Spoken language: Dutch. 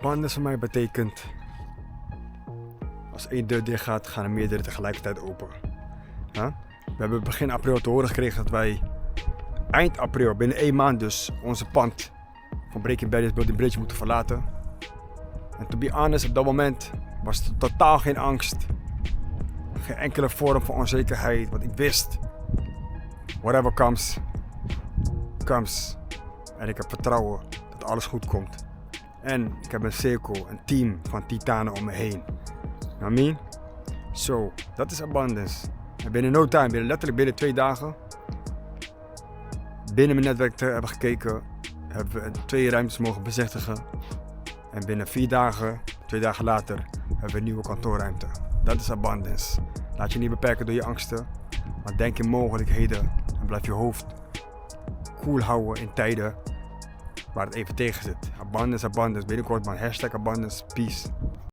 Abundance voor mij betekent, als één deur dicht gaat, gaan er meerdere tegelijkertijd open. We hebben begin april te horen gekregen dat wij eind april, binnen 1 maand dus, onze pand van Breaking Barriers Building Bridge moeten verlaten. En to be honest, op dat moment was er totaal geen angst. Geen enkele vorm van onzekerheid, want ik wist, whatever comes, comes. En ik heb vertrouwen dat alles goed komt. En ik heb een cirkel, een team van titanen om me heen. Know what I mean? So, dat is abundance. En binnen no time, letterlijk binnen 2 dagen, binnen mijn netwerk te hebben gekeken, hebben we 2 ruimtes mogen bezichtigen. En binnen 4 dagen, 2 dagen later, hebben we een nieuwe kantoorruimte. Dat is abundance. Laat je niet beperken door je angsten, maar denk in mogelijkheden en blijf je hoofd koel houden in tijden waar het even tegen zit. Abundance, abundance. Binnenkort man, #abundance, peace.